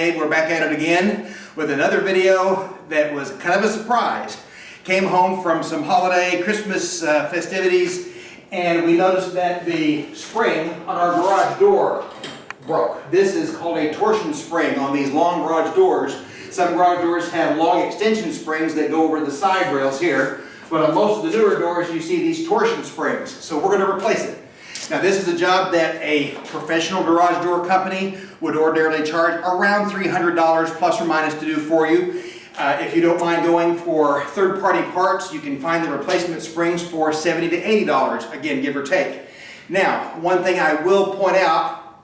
DIYDave. We're back at it again with another video that was kind of a surprise. Came home from some holiday Christmas festivities, and we noticed that the spring on our garage door broke. This is called a torsion spring on these long garage doors. Some garage doors have long extension springs that go over the side rails here, but on most of the newer doors you see these torsion springs, so we're going to replace it. Now this is a job that a professional garage door company would ordinarily charge around $300 plus or minus to do for you. If you don't mind going for third-party parts, you can find the replacement springs for $70 to $80, again, give or take. Now, one thing I will point out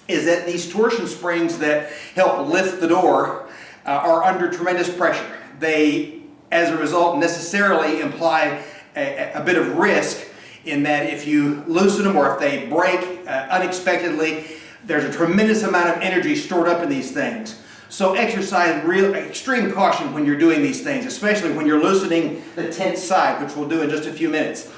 is that these torsion springs that help lift the door are under tremendous pressure. They, as a result, necessarily imply a bit of risk in that if you loosen them or if they break unexpectedly, there's a tremendous amount of energy stored up in these things. So exercise real extreme caution when you're doing these things, especially when you're loosening the tense side, which we'll do in just a few minutes.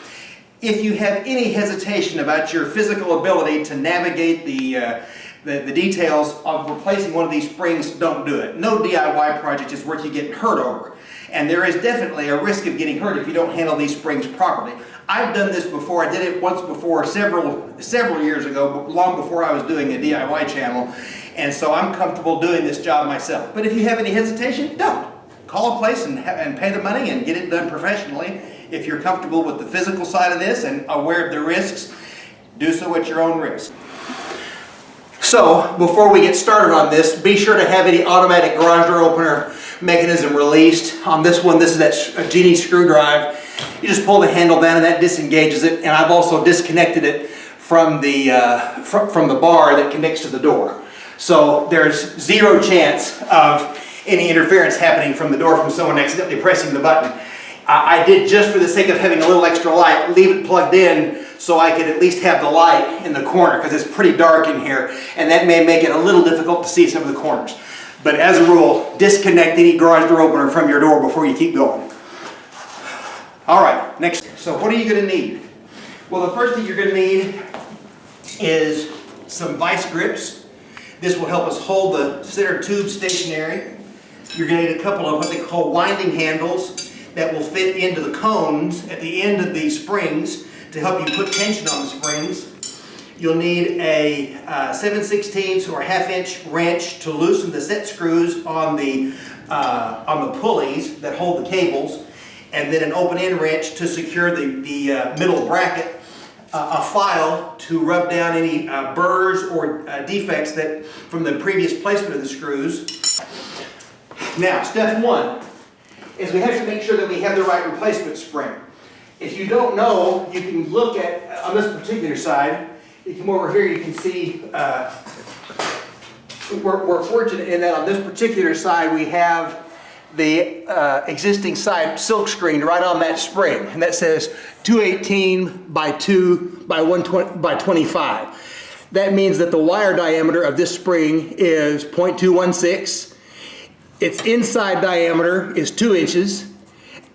If you have any hesitation about your physical ability to navigate the details of replacing one of these springs, don't do it. No DIY project is worth you getting hurt over. And there is definitely a risk of getting hurt if you don't handle these springs properly. I've done this before. I did it once before several years ago, long before I was doing a DIY channel. And so I'm comfortable doing this job myself. But if you have any hesitation, don't. Call a place and pay the money and get it done professionally. If you're comfortable with the physical side of this and aware of the risks, do so at your own risk. So, before we get started on this, be sure to have any automatic garage door opener mechanism released. On this one, this is that genie screw drive. You just pull the handle down and that disengages it. And I've also disconnected it from the bar that connects to the door. So there's zero chance of any interference happening from the door from someone accidentally pressing the button. I did, just for the sake of having a little extra light, leave it plugged in so I could at least have the light in the corner, because it's pretty dark in here and that may make it a little difficult to see some of the corners. But as a rule, disconnect any garage door opener from your door before you keep going. Alright, next. So what are you going to need? Well, the first thing you're going to need is some vice grips. This will help us hold the center tube stationary. You're going to need a couple of what they call winding handles that will fit into the cones at the end of these springs to help you put tension on the springs. You'll need a 7/16 or ½ wrench to loosen the set screws on the pulleys that hold the cables, and then an open-end wrench to secure the middle bracket, a file to rub down any burrs or defects that from the previous placement of the screws. Now, step one is we have to make sure that we have the right replacement spring. If you don't know, you can look at, on this particular side, you come over here, you can see, we're fortunate in that on this particular side we have the existing side silk screened right on that spring, and that says 218 by 2 by 120 by 25. That means that the wire diameter of this spring is 0.216. Its inside diameter is 2 inches,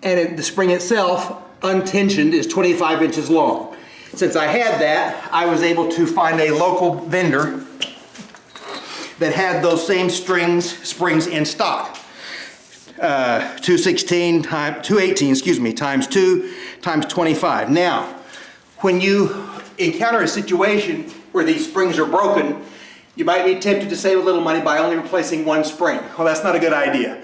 and the spring itself, untensioned, is 25 inches long. Since I had that, I was able to find a local vendor that had those same springs in stock. 218 times 2 times 25. Now, when you encounter a situation where these springs are broken, you might be tempted to save a little money by only replacing one spring. Well, that's not a good idea.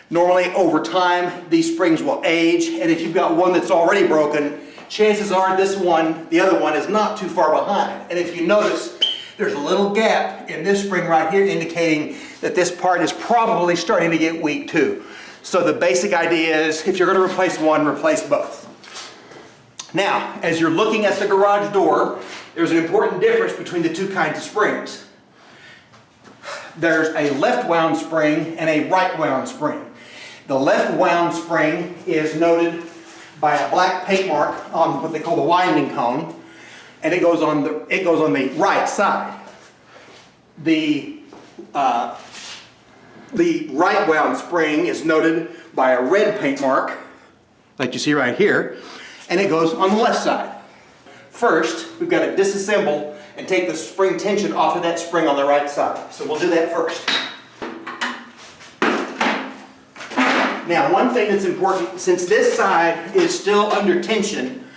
Normally, over time, these springs will age, and if you've got one that's already broken, chances are the other one is not too far behind. And if you notice, there's a little gap in this spring right here indicating that this part is probably starting to get weak too. So the basic idea is, if you're going to replace one, replace both. Now, as you're looking at the garage door, there's an important difference between the two kinds of springs. There's a left wound spring and a right wound spring. The left wound spring is noted by a black paint mark on what they call the winding cone, and it goes on the right side. The right wound spring is noted by a red paint mark, like you see right here, and it goes on the left side. First, we've got to disassemble and take the spring tension off of that spring on the right side. So we'll do that first. Now, one thing that's important, since this side is still under tension,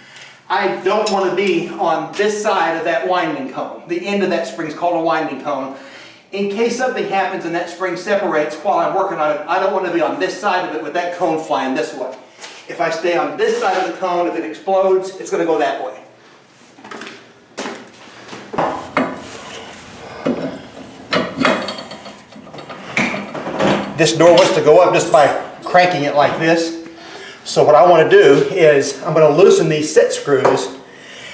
I don't want to be on this side of that winding cone. The end of that spring is called a winding cone. In case something happens and that spring separates while I'm working on it, I don't want to be on this side of it with that cone flying this way. If I stay on this side of the cone, if it explodes, it's going to go that way. This door wants to go up just by cranking it like this. So what I want to do is I'm going to loosen these set screws,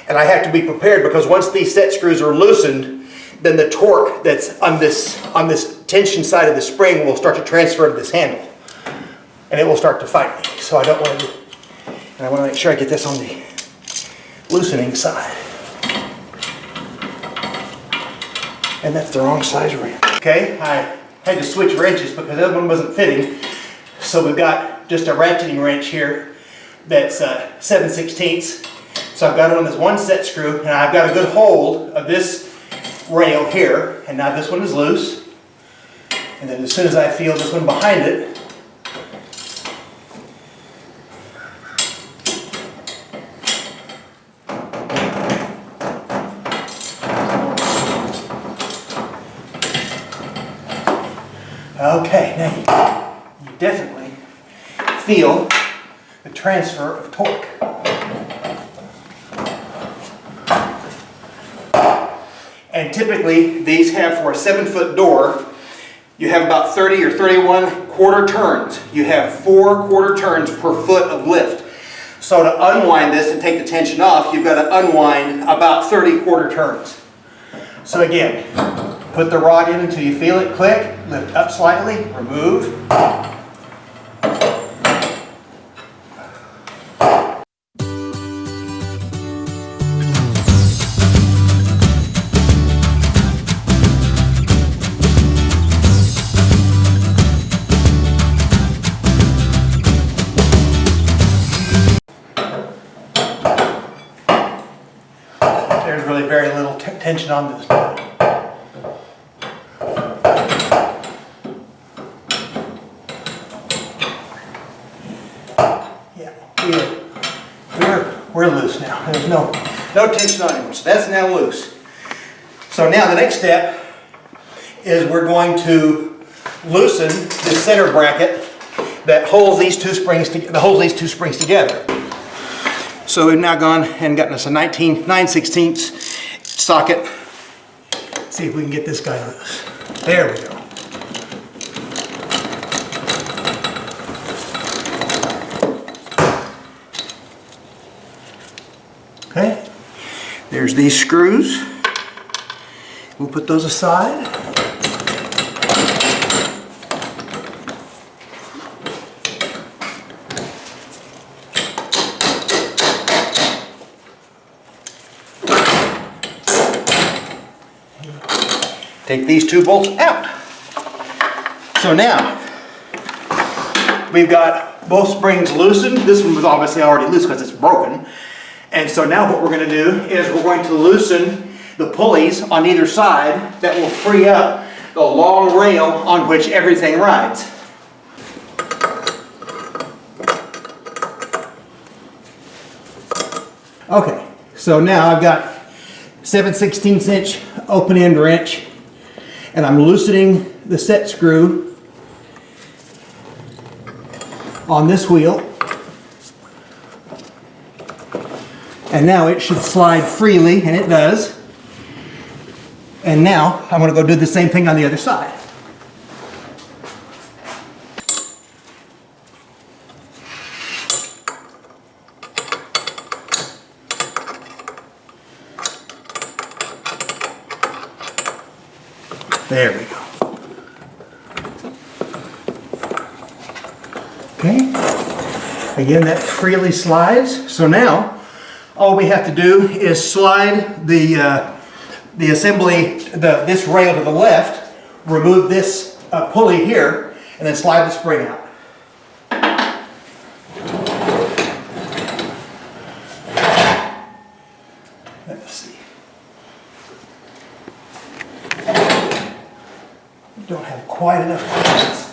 and I have to be prepared because once these set screws are loosened, then the torque that's on this tension side of the spring will start to transfer to this handle, and it will start to fight me. So I don't want to do, and I want to make sure I get this on the loosening side. And that's the wrong size wrench. Okay, I had to switch wrenches because the other one wasn't fitting. So we've got just a ratcheting wrench here that's 7/16. So I've got it on this one set screw, and I've got a good hold of this rail here. And now this one is loose. And then as soon as I feel this one behind it, okay, now you definitely feel the transfer of torque. And typically these have, for a 7-foot door, you have about 30 or 31 quarter turns. You have 4 quarter turns per foot of lift. So to unwind this and take the tension off, you've got to unwind about 30 quarter turns. So again, put the rod in until you feel it click, lift up slightly, remove. There's really very little tension on this. We're loose now. There's no tension on anymore. So that's now loose. So now the next step is we're going to loosen this center bracket that holds these two springs together. So we've now gone and gotten us a 9/16 socket. Let's see if we can get this guy loose. There we go. Okay, there's these screws. We'll put those aside. Take these 2 bolts out. So now, we've got both springs loosened. This one was obviously already loose because it's broken. And so now what we're going to do is we're going to loosen the pulleys on either side that will free up the long rail on which everything rides. Okay, so now I've got 7/16 inch open end wrench, and I'm loosening the set screw on this wheel. And now it should slide freely, and it does. And now I'm going to go do the same thing on the other side. There we go. Okay. Again, that freely slides. So now all we have to do is slide the assembly, this rail to the left, remove this pulley here, and then slide the spring out. Let's see. Don't have quite enough clearance.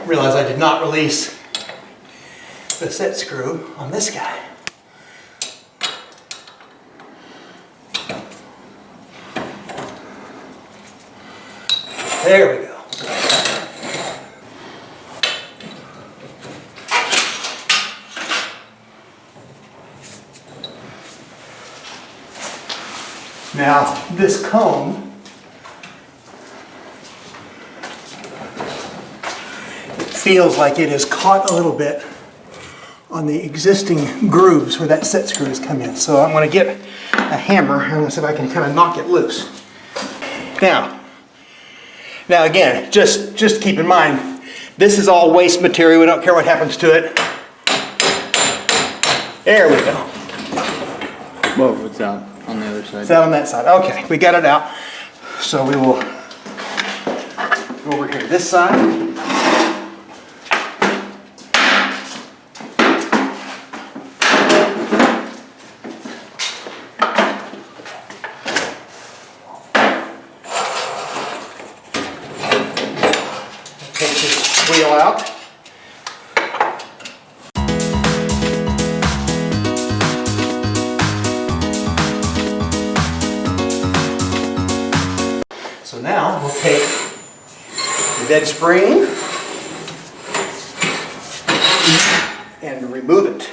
realize I did not release the set screw on this guy. There we go. Now, this cone, it feels like it is caught a little bit on the existing grooves where that set screw has come in. So I'm going to get a hammer and I'm going to see if I can kind of knock it loose. Now again, just keep in mind, this is all waste material. We don't care what happens to it. There we go. Whoa, it's out on the other side. It's out on that side. Okay, we got it out. So we will go over here to this side. Take this wheel out. So now we'll take the bed spring and remove it.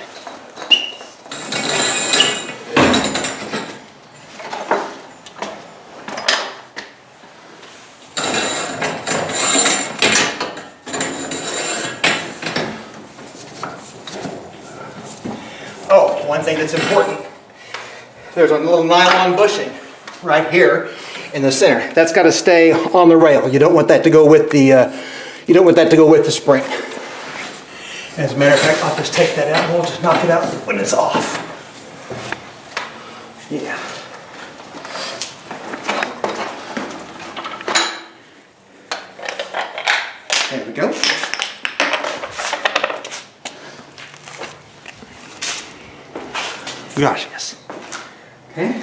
Oh, one thing that's important. There's a little nylon bushing right here in the center. That's got to stay on the rail. You don't want that to go with the spring. As a matter of fact, I'll just take that out and we'll just knock it out when it's off. Yeah. There we go. Gosh, yes. Okay.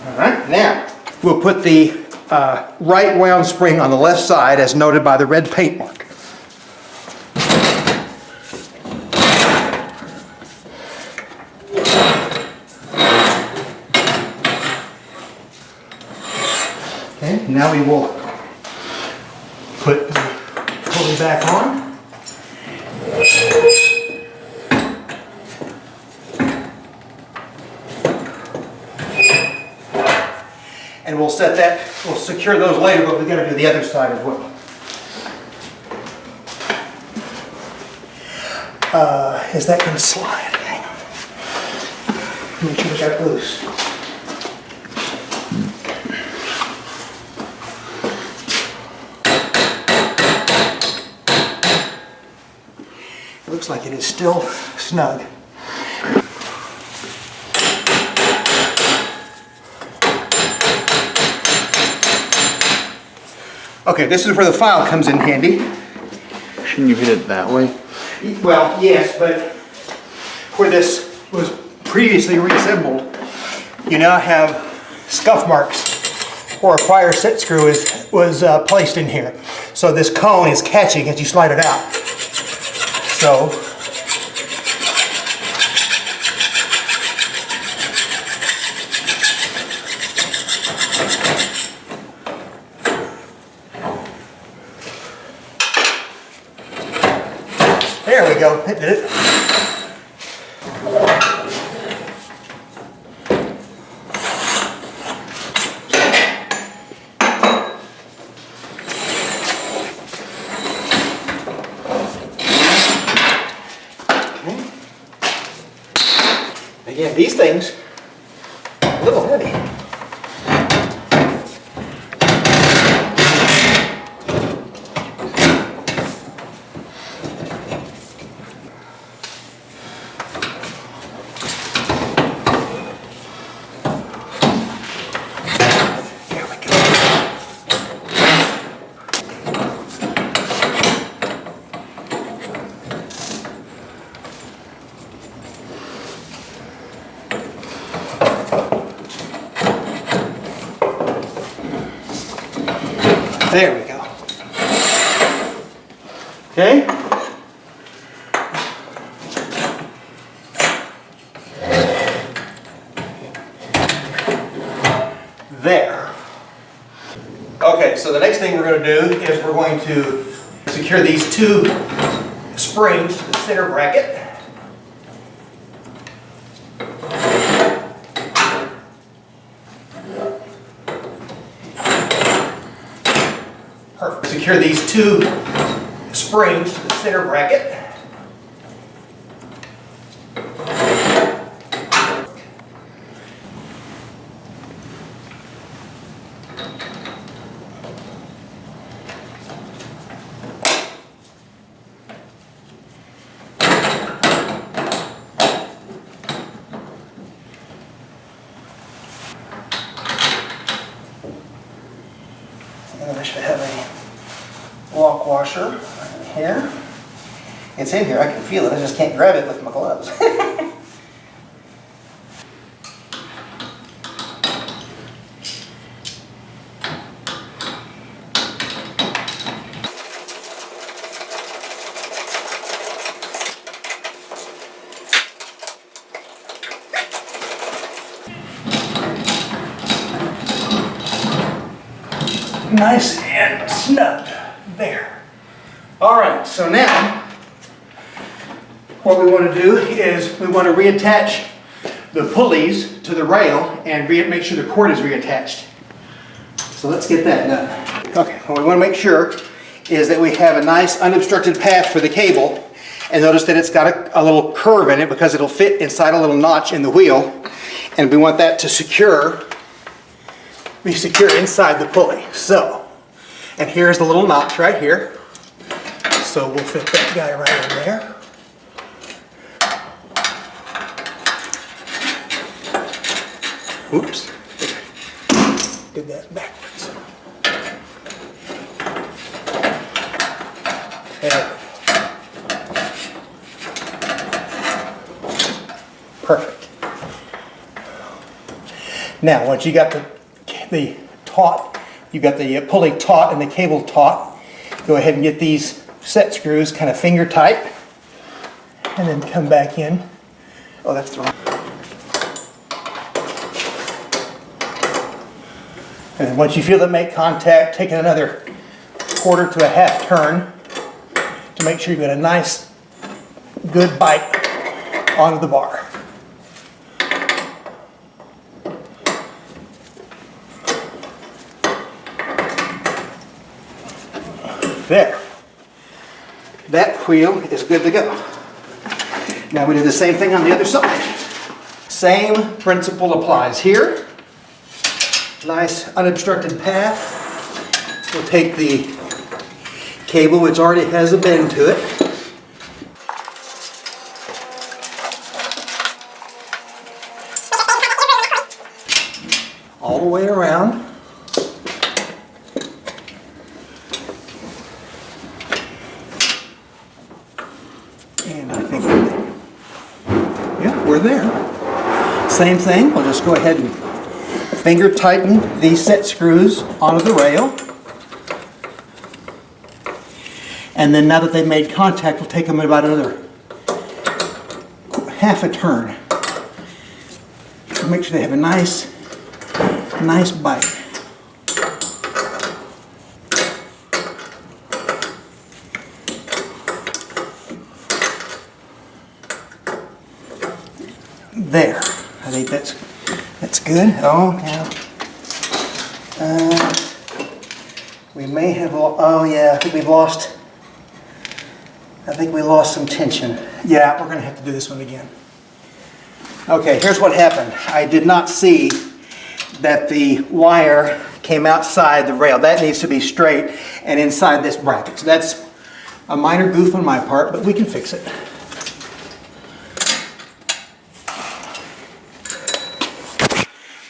All right, now we'll put the right wound spring on the left side as noted by the red paint mark. Okay, now we will put the pulley back on. And we'll set that, we'll secure those later, but we're going to do the other side as well. Is that going to slide? Hang on. Make sure we got it loose. It looks like it is still snug. Okay, this is where the file comes in handy. Shouldn't you hit it that way? Well, yes, but where this was previously reassembled, you now have scuff marks where a prior set screw was placed in here. So this cone is catching as you slide it out. So there we go, it did it. Okay. Again, these things are a little heavy. There we go. Okay? There. Okay, so the next thing we're going to do is we're going to secure these two springs to the center bracket. Perfect. Secure these two springs to the center bracket. And I should have a lock washer right here. It's in here, I can feel it, I just can't grab it with my gloves. Nice and snug there. All right, so now what we want to do is we want to reattach the pulleys to the rail and make sure the cord is reattached. So let's get that done. Okay, what we want to make sure is that we have a nice unobstructed path for the cable, and notice that it's got a little curve in it because it'll fit inside a little notch in the wheel, and we want that to be secure inside the pulley. So, and here's the little notch right here. So we'll fit that guy right in there. Oops. Did that backwards. There. Perfect. Now, once you got the taut, you got the pulley taut and the cable taut, go ahead and get these set screws kind of finger tight, and then come back in. Oh, that's the wrong. And then once you feel them make contact, take another quarter to a half turn to make sure you've got a nice, good bite onto the bar. There. That wheel is good to go. Now we do the same thing on the other side. Same principle applies here. Nice unobstructed path. We'll take the cable, which already has a bend to it. All the way around. And I think, yeah, we're there. Same thing, we'll just go ahead and finger tighten these set screws onto the rail. And then now that they've made contact, we'll take them about another half a turn to make sure they have a nice bite. There. I think that's good. Oh, yeah. We may have, oh yeah, I think we lost some tension. Yeah, we're going to have to do this one again. Okay, here's what happened. I did not see that the wire came outside the rail. That needs to be straight and inside this bracket. So that's a minor goof on my part, but we can fix it.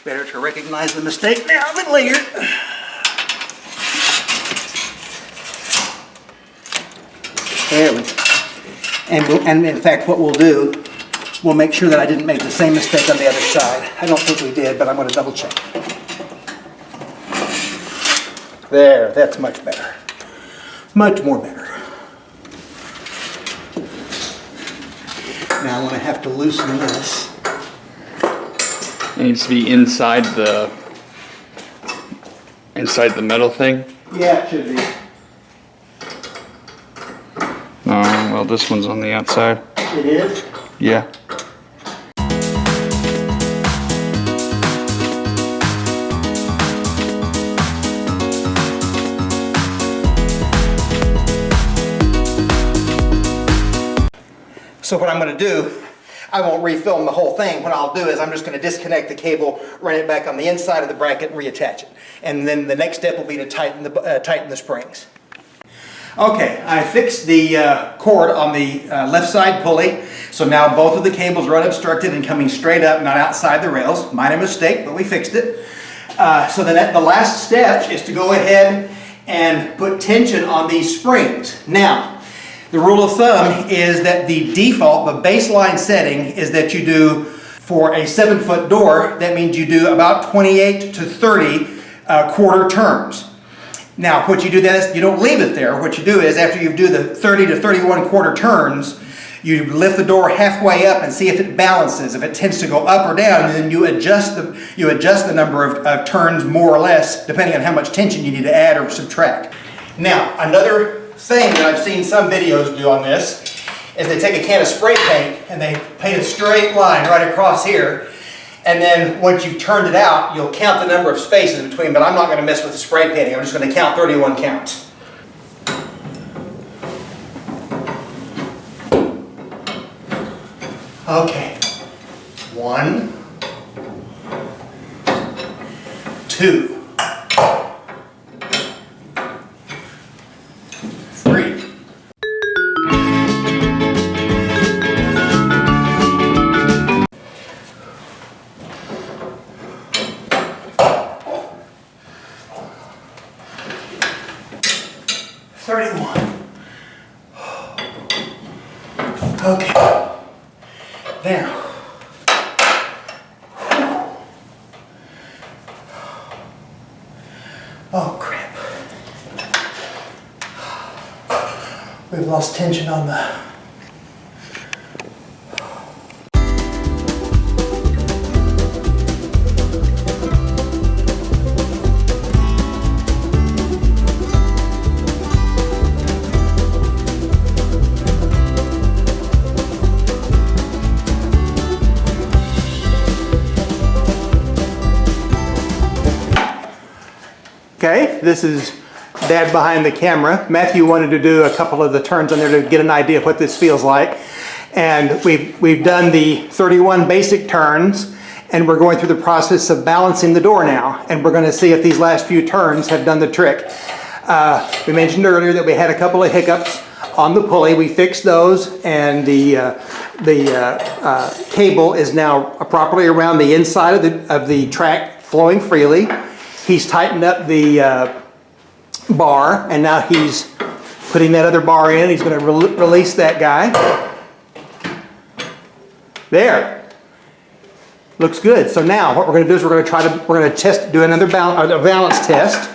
Better to recognize the mistake now than later. There we go. And in fact, what we'll do, we'll make sure that I didn't make the same mistake on the other side. I don't think we did, but I'm going to double check. There, that's much better. Much more better. Now I'm going to have to loosen this. It needs to be inside the metal thing. Yeah, it should be. Oh, well, this one's on the outside. It is? Yeah. So what I'm going to do, I won't refilm the whole thing. What I'll do is I'm just going to disconnect the cable, run it back on the inside of the bracket and reattach it. And then the next step will be to tighten the springs. Okay, I fixed the cord on the left side pulley. So now both of the cables are unobstructed and coming straight up, not outside the rails. Minor mistake, but we fixed it. So then the last step is to go ahead and put tension on these springs. Now, the rule of thumb is that the default, the baseline setting, is that you do, for a 7-foot door, that means you do about 28 to 30 quarter turns. Now, what you do then is you don't leave it there. What you do is, after you do the 30 to 31 quarter turns, you lift the door halfway up and see if it balances, if it tends to go up or down, and then you adjust the number of turns more or less, depending on how much tension you need to add or subtract. Now, another thing that I've seen some videos do on this is they take a can of spray paint and they paint a straight line right across here, and then once you've turned it out, you'll count the number of spaces between, but I'm not going to mess with the spray painting. I'm just going to count 31 counts. Okay. 1, 2, 3. Okay. Now. Oh crap. We've lost tension on the... Okay, this is Dad behind the camera. Matthew wanted to do a couple of the turns on there to get an idea of what this feels like. And we've done the 31 basic turns, and we're going through the process of balancing the door now. And we're going to see if these last few turns have done the trick. We mentioned earlier that we had a couple of hiccups on the pulley. We fixed those, and the cable is now properly around the inside of the track, flowing freely. He's tightened up the bar, and now he's putting that other bar in. He's going to release that guy. There. Looks good. So now what we're going to do is we're going to do another balance test.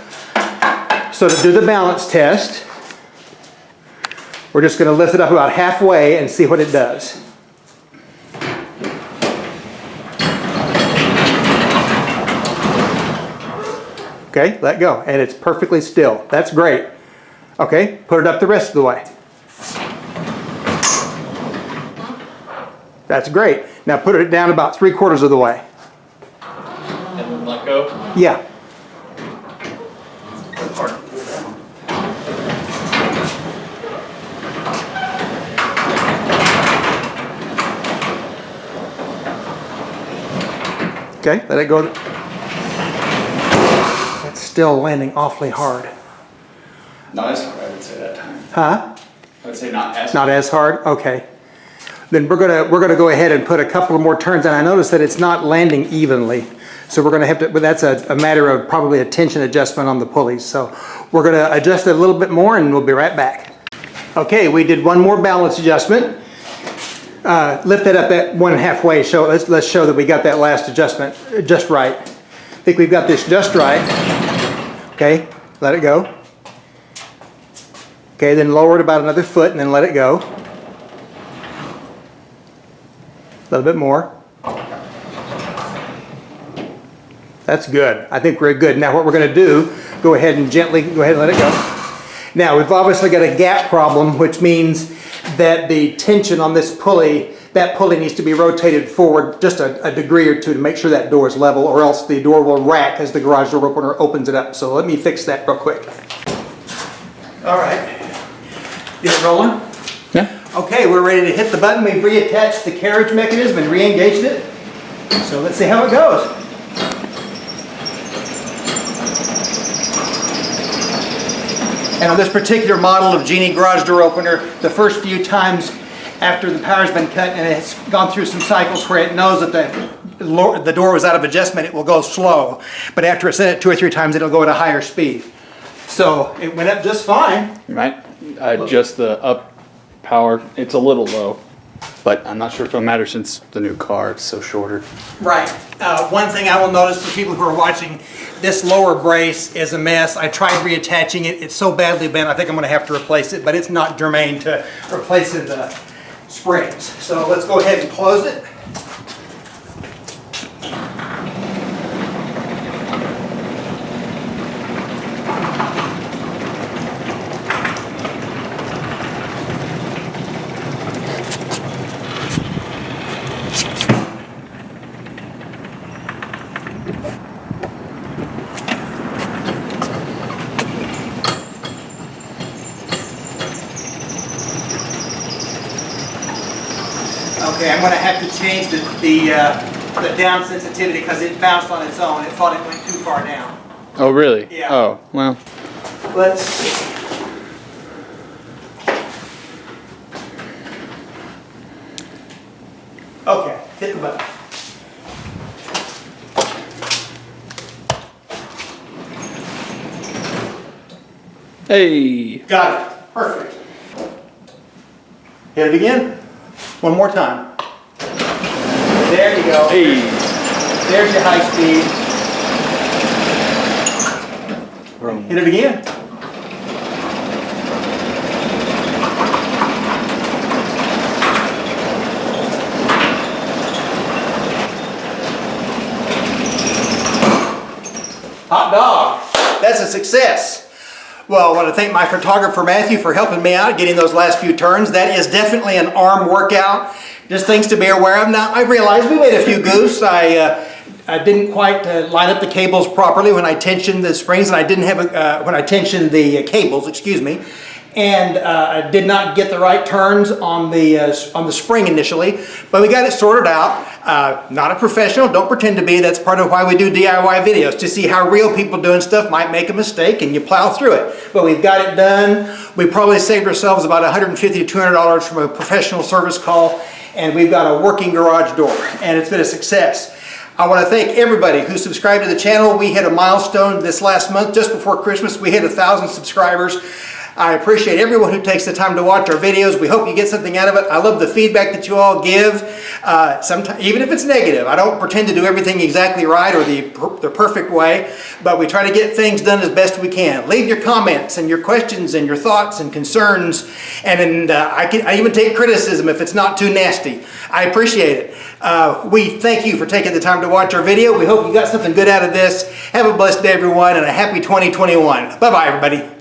So to do the balance test, we're just going to lift it up about halfway and see what it does. Okay, let go, and it's perfectly still. That's great. Okay, put it up the rest of the way. That's great. Now put it down about 3/4 of the way. And then let go? Yeah. Okay, let it go. It's still landing awfully hard. Not as hard, I would say that time. Huh? I would say not as hard. Not as hard? Okay. Then we're gonna go ahead and put a couple of more turns, and I notice that it's not landing evenly. So we're gonna have to, but that's a matter of probably a tension adjustment on the pulleys. So we're gonna adjust it a little bit more, and we'll be right back. Okay, we did one more balance adjustment. Lift it up at 1.5 way. Let's show that we got that last adjustment just right. I think we've got this just right. Okay, let it go. Okay, then lower it about another foot and then let it go. A little bit more. That's good. I think we're good. Now what we're going to do, go ahead and gently, go ahead and let it go. Now we've obviously got a gap problem, which means that the tension on this pulley, that pulley needs to be rotated forward just a degree or two to make sure that door is level, or else the door will rack as the garage door opener opens it up. So let me fix that real quick. All right. Get it rolling? Yeah. Okay, we're ready to hit the button. We've reattached the carriage mechanism and re-engaged it. So let's see how it goes. And on this particular model of Genie garage door opener, the first few times after the power's been cut and it's gone through some cycles where it knows that the door was out of adjustment, it will go slow. But after it's set it 2 or 3 times, it'll go at a higher speed. So it went up just fine. You might adjust the up power. It's a little low, but I'm not sure if it'll matter since the new car is so shorter. Right. One thing I will notice for people who are watching, this lower brace is a mess. I tried reattaching it. It's so badly bent, I think I'm going to have to replace it, but it's not germane to replacing the springs. So let's go ahead and close it. Okay, I'm going to have to change the down sensitivity because it bounced on its own. It thought it went too far down. Oh, really? Yeah. Oh, well. Let's see. Okay, hit the button. Hey. Got it. Perfect. Hit it again. One more time. There you go. Hey. There's your high speed. Hit it again. Hot dog. That's a success. Well, I want to thank my photographer, Matthew, for helping me out getting those last few turns. That is definitely an arm workout. Just things to be aware of. Now, I realized we made a few goofs. I didn't quite line up the cables properly when I tensioned the springs, and I didn't have when I tensioned the cables, excuse me. And I did not get the right turns on the spring initially, but we got it sorted out. Not a professional, don't pretend to be. That's part of why we do DIY videos, to see how real people doing stuff might make a mistake and you plow through it. But we've got it done. We probably saved ourselves about $150 to $200 from a professional service call, and we've got a working garage door, and it's been a success. I want to thank everybody who subscribed to the channel. We hit a milestone this last month, just before Christmas. We hit 1,000 subscribers. I appreciate everyone who takes the time to watch our videos. We hope you get something out of it. I love the feedback that you all give, sometimes, even if it's negative. I don't pretend to do everything exactly right or the perfect way, but we try to get things done as best we can. Leave your comments and your questions and your thoughts and concerns, and I even take criticism if it's not too nasty. I appreciate it. We thank you for taking the time to watch our video. We hope you got something good out of this. Have a blessed day, everyone, and a happy 2021. Bye-bye, everybody.